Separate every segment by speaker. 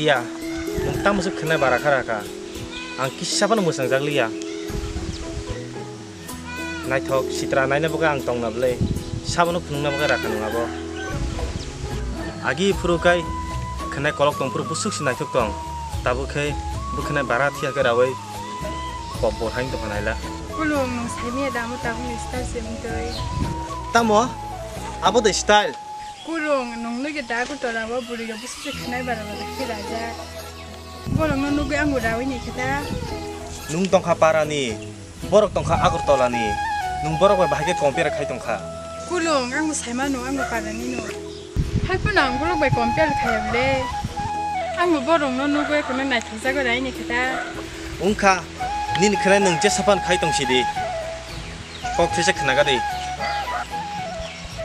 Speaker 1: Ria, nung masuk kena barakaraka. Ang kisah pun musang jaglia. Naitok sitra naina buka ang tong nable. Sabanu kunung na buka rakan ngabo. Agi purukai kena kolok tong puru busuk si naitok tong. Tabu kai bukena baratia kerawai. Popor hain tong naila.
Speaker 2: Kulung nung semi damu tahu style semutoi.
Speaker 1: Tamo, apa the style?
Speaker 2: Kulung nung nuge dagu tola wa buri ga busuk kena barabara kiraja. Bolong nung nuge anggo dawi ni kita.
Speaker 1: Nung tongkha parani, borok tongkha agur tolani, nung borok bahaya compare kai tongkha.
Speaker 2: Kulung anggo sama nung anggo parani nung. Hai pun anggo lok bai compare kai ble. Anggo borong nung nuge kuna nai tisa ga dawi ni kita.
Speaker 1: Ungka, nin kena nung jesapan kai tongsi di. Kok tisa kena gadi.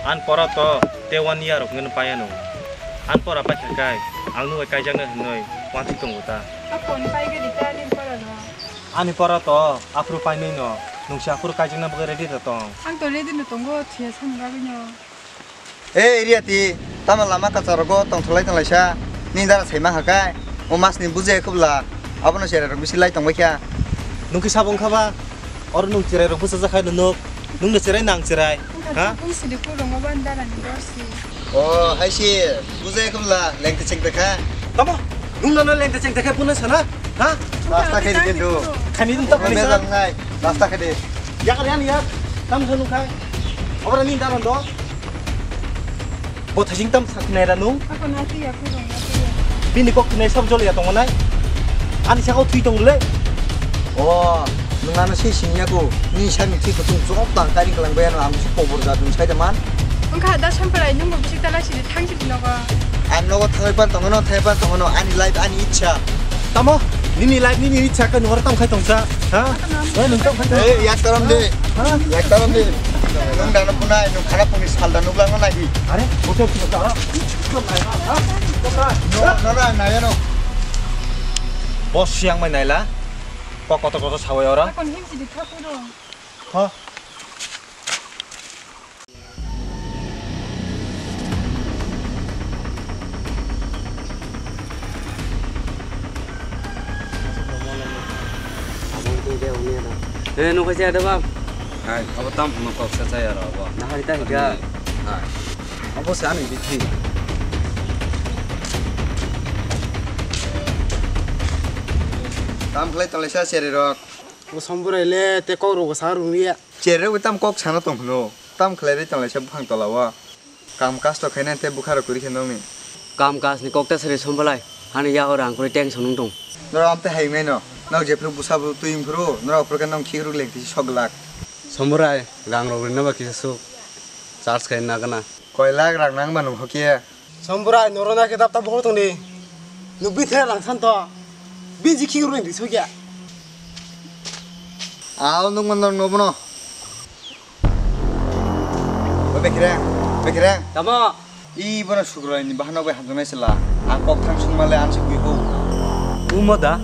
Speaker 1: An pora to tewan ya rok ngen payanu. An pora pa kai, ang nu kai jang noi, wanti tongguta.
Speaker 2: Apon pai ga ditani pora no.
Speaker 1: Ani pora to afro paini no nung si afro kai jang na buka ready to tong.
Speaker 2: Ang to ready no tonggo thia sam ga nyo.
Speaker 3: Riati, tama lama ka sargo tong tholai tong laisa. Ni dara sema hakai. O mas ni buje khubla. Abono sere rok bisilai tong baikya.
Speaker 1: Nung ki sabong khaba or nung cirai rok busa zakai nung nung na cirai nang cirai. Ha?
Speaker 2: Kung sidi kulung wa bandara ni dorsi.
Speaker 3: Oh, hai si. Buje khubla lengte ceng dekha.
Speaker 1: Tamo, nung na leng teceng teceng pun sana. Ha?
Speaker 3: Rasta ke dikendu.
Speaker 1: Kani dun tak
Speaker 3: Me
Speaker 1: bisa.
Speaker 3: dang ngai. Rasta ke di.
Speaker 1: Ya kalian ya. Tam nung kai. Orang ni dalam do. Bot hajing tam sak nera nung.
Speaker 2: Ako nati ya kulung nati.
Speaker 1: Bini kok kena sam jol ya tong nai. Ani sa kau tui tong le.
Speaker 3: Oh, nungana si singyaku. Ni sami ti kutung jop tang kari kelang bayan am si pobor ga dun sai jaman.
Speaker 2: Engka da sampelai nung go bisik tala sidi thangsi dinoga.
Speaker 3: An logo thaipan tongono ani live ani icha.
Speaker 1: Tamo, nini live nini cakap nung orang tam kai tong sa. Ha? Nung tam kai tong.
Speaker 3: Yak taram de. Yak taram de. Nung dana punai nung khana puni salda nung lang lagi.
Speaker 1: Are, hotel kita tak.
Speaker 3: No, na ya no.
Speaker 1: Bos siang main naila. Kok kotor-kotor sawai orang?
Speaker 2: Ako him sidi tha kulung.
Speaker 1: Ha?
Speaker 4: Nung kasi ada bang,
Speaker 5: Hai, apa tam nukok saya rawa.
Speaker 4: nah kita higa.
Speaker 5: Hai. Apa sih ane biti?
Speaker 3: Tam klai tolesa sere rok.
Speaker 4: Samburai te kau rogo sarung dia.
Speaker 3: Sere wi tam kok sana tong no. Tam klai re tolesa bukhang tolawa. Kam kas to khaina te bukhara kuri khenong ni.
Speaker 4: Kam kas ni kok ta seri sambalai. Hani ya orang kuri teng sonung dong.
Speaker 3: Nora am te hai me no. Nau je pru busabu tuim pru. Nora prokan nong khigru lek ti soglak.
Speaker 4: Samburai gang rogo na ba kisu. Charge kain na kana.
Speaker 3: Koilak rak nang banum hokie.
Speaker 4: Samburai norona kitab ta bohor tong ni. Nubi the lang san to. Biji kiru ni sugya.
Speaker 3: Aw nung man no bono. Bekire.
Speaker 4: Tamo.
Speaker 3: I bono sugro ni bahana bai hadunai sela. Ang kok thang sungmale an sugui ho.
Speaker 5: Umoda.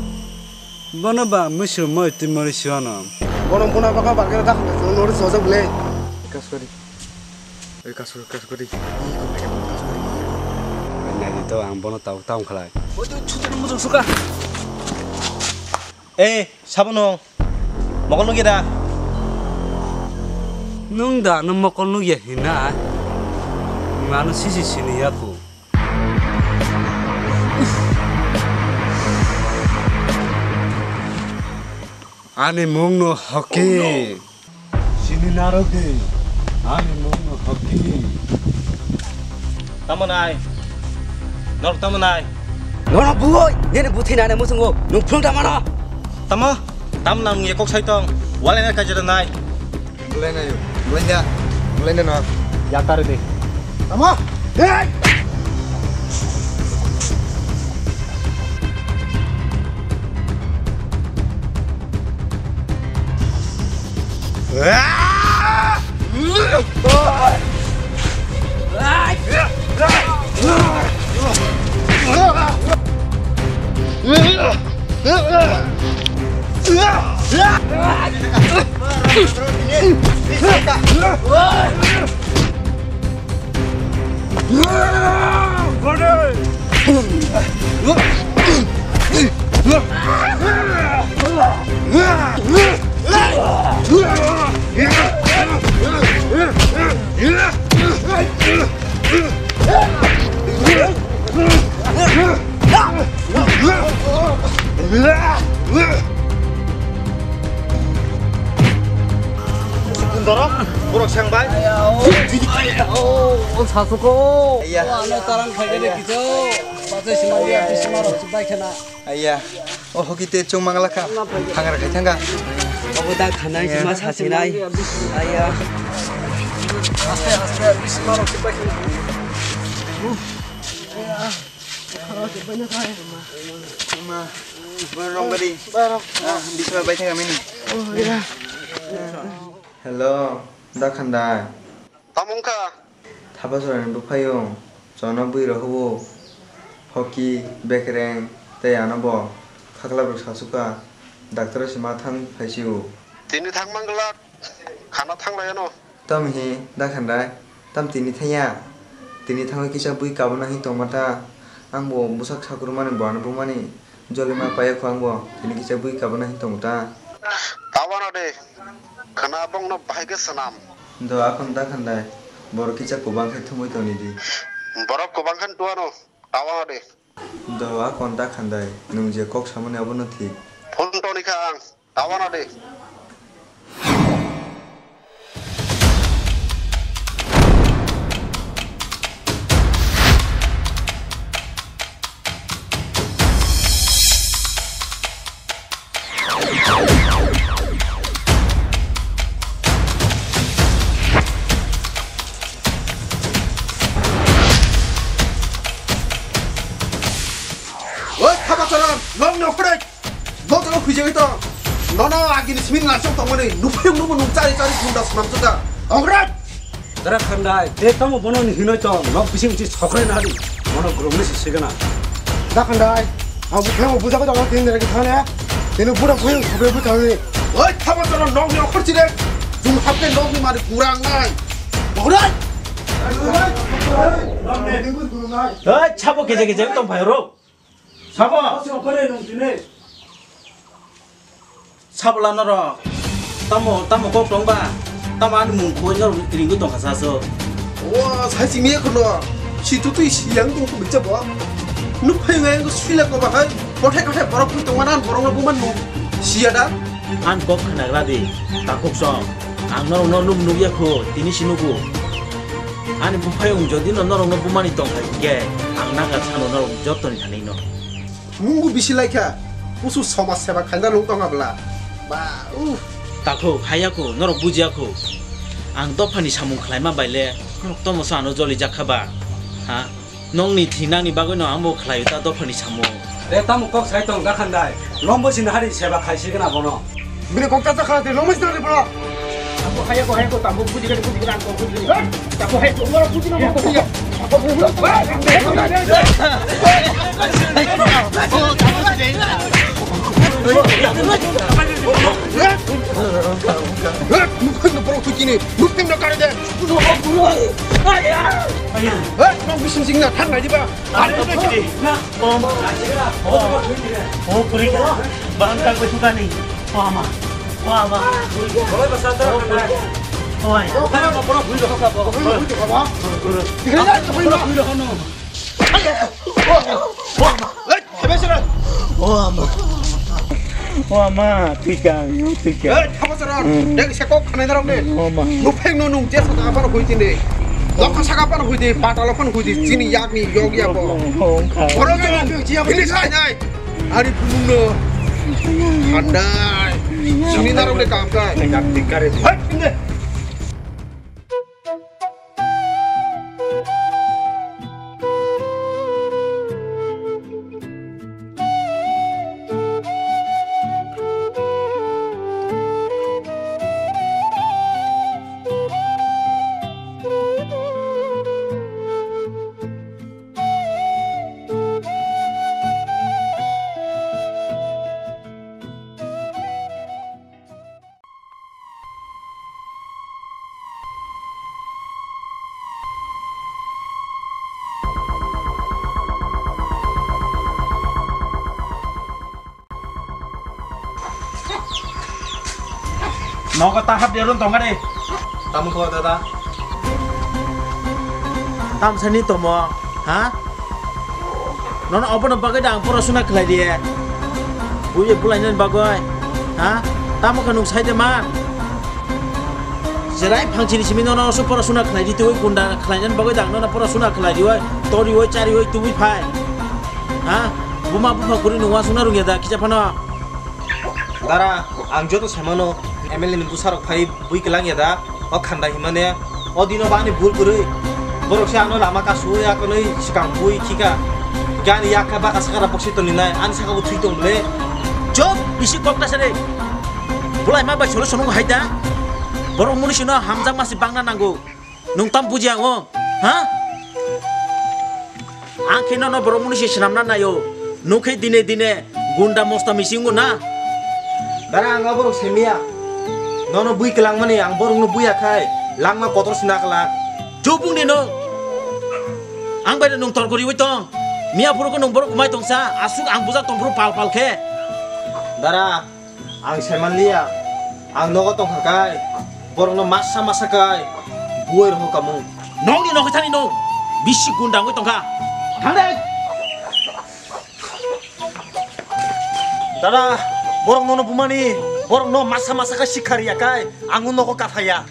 Speaker 5: Bana ba mushro moi timori siwana.
Speaker 4: Bono puna baka barkera ta nori soja bule.
Speaker 3: Kasuri. Kasuri.
Speaker 5: Nah itu ang bono tahu kalai.
Speaker 1: Waduh, cuci musuh suka. Sabunong. Mau lu kita?
Speaker 5: Nung da nung makon lu ya hina. Nganu sisi sini ya ku. Ane mong no hoki. Sini naroke. Ane mong no hoki.
Speaker 1: Tamo nai. Nor tamo nai.
Speaker 4: Nora buoi. Ni buthi na musuh go. Nung phung ta mana.
Speaker 1: Tamo. Tam nang ye kok sai tong. Wala na ka jada nai.
Speaker 3: Mulai na yo. Mulai na no.
Speaker 1: Ya taruh deh.
Speaker 3: Tama. Hey. Dorong, buruk sang bay.
Speaker 5: 사수고.
Speaker 3: Iya.
Speaker 5: 너 따랑 가게 기죠. 맞아 심하게 심하로 주바이케나.
Speaker 3: Iya. Oh, kita cung mangalaka. Hangar kai thanga.
Speaker 5: 어보다 가난 심하 사시나이. 아야. 아스테 심하로 주바이케나.
Speaker 3: Burung beri. Di sana bay thanga mini. Oh, iya. Hello, 다 간다.
Speaker 4: Tamunka.
Speaker 3: 타바서는 높아요. 전화 부이러 하고 허기 베크랭 때 안아보 카클라브 사수가 닥터시 마탄 파시우.
Speaker 4: Tini thang manggalak. Khana thang layan no.
Speaker 3: 땀히 다 간다. 땀 티니 태야. 티니 탕을 기사 부이 까보나 히 토마타. 앙보 무삭 사구르마는 뭐하는 보마니 졸리마 빠야 쿠앙보 티니 기사 부이 까보나 히 토마타.
Speaker 4: Tawana de. Khana bong no bahage sanam.
Speaker 3: 너 아콘 다 간다. বৰ কিছা কোবাং খাই থমই তনি দি
Speaker 4: Borok ko bangkan tua no. Tawana de.
Speaker 3: দৱা কন্টা খান্দাই নং যে কক সামনে আবো নথি
Speaker 4: Phone to ni khang. Tawana de.
Speaker 6: 너 그래 너 저거 그저기다 너나 아기는 시민 날성 동안에 누구형 누구 눈짜리 군다 사람들가 그래
Speaker 5: 너라 간다. 대타모 보는 희노죠. 너 비심지 석래 나리. 너는 그런 것이 시그나.
Speaker 6: 나 간다 아무 배워 부자가 나가 되는 게 타네 얘는 부라 고형 고배 부자니 어이 타봤잖아 너냐 헐지래 좀 합게 너무 말이 구랑나 그래
Speaker 1: 차보 계제 똥 봐요로. 차보.
Speaker 5: 석래 놈지네.
Speaker 1: 차보라 너라. 따모 꼭 똥봐. 따모 안 뭉고 너 링고 똥 가사서.
Speaker 6: 와 사심이야 그거 시투투 시양도 그 믿자 봐 누파잉에 그 수일래 거 봐. 버태 가태 버럭 불 동안한 버럭을 보면 뭐 시야다
Speaker 1: 안 꼭 하나라디. 딱곡서. 안 너로 누구야코 디니시누구. 아니 부파용 저디 너로 부만이 똥 할게. 안 나가 차노 너로 줬더니 다니 너.
Speaker 6: 문구 비실라이카 우수 서마 세바 간다 롱덩아 블라 마
Speaker 1: 딱호 하야코 너로 부지야코. 안 떠파니 사문 클라이마 바일레. 그럼 또모서 안 오절리 자카바. 하? 농니 티나니 바고노 안보 클라이 따 떠파니 사문.
Speaker 5: 대타모 꼭 사이동 나 간다. 럼버신 하리 제바 가시그나 보노.
Speaker 6: 미네 꼭따따 카한테 너무 시달리 불러
Speaker 7: 하야고 tambo puji kan ko puji tambo hay ko wala puji no ko ya
Speaker 6: 무슨 버럭 붙기니 무슨 너 가는데 너 무슨 징나 탄 나지 봐
Speaker 1: 그러니까 마음딱 고수가니 와마
Speaker 5: 거기 봤다.
Speaker 1: 와이
Speaker 6: 하나 버럭 불려 가봐 불려 가봐 그래 불려 하노 해배시라
Speaker 1: 와마 티강
Speaker 6: 타바서라 내가 새꼭 카메라로 누팽 노농 제서 가파로 보이진데 너가 사가파로 보이지 바탈로파로 보이지 지니 약니 여기야 뭐 버럭은 근데 사냐 아니 부문너 간다 지니 나라로 감가
Speaker 7: nak dikare
Speaker 6: 근데
Speaker 1: Nogo tahap dia ron tong kade.
Speaker 6: Tamu kau dada.
Speaker 1: Tam sani tomo, ha? Nono apa bagai dang porosuna kelai dia. Buye bulainan bagai, ha? Tamu kanung sai de man. Serai pangcini simi nono so porosuna kelai di tuoi kunda kelainan bagai dang nono porosuna kelai di woi, tori woi cari woi tuwi pai. Ha? Buma kuri nungwa suna rung yada kica pano.
Speaker 6: Dara, angjo tu semano MLA ni busarok pai bui kelang ya da. O khanda himane o dino bani bul kuri. Borok si ano lama kasu ya kanoi sikang bui kika. Gani ya ka ba asakara boksi to ninai an saka utui to mle.
Speaker 1: Job bisi kokta sare. Bulai ma ba solo sonung haida. Borok munisino hamjang masih bangna nanggo. Nung tam puji ango, ha? Angkino no borok munisi senamna na yo. Nukai dine gunda mosta misingu na.
Speaker 6: Dara angga borok semia. Nono bui kelang mani ang borok no bui akai. Langma kotor sinakala.
Speaker 1: Jubung dino. Ang bayar nung torkuri witong. Mia puro ko nung borok kumai tongsa. Asuk ang buza tong puro pal ke.
Speaker 6: Dara, ang seman lia. Ang nogo tong hakai. Borok no masa kai. Buer ho kamu.
Speaker 1: Nong di nong kitani nong. Bisi gundang witong ka. Tandai.
Speaker 6: Dara, borok nono bumani. Borok no masa ka sikari ya kai. Angun nogo kafaya.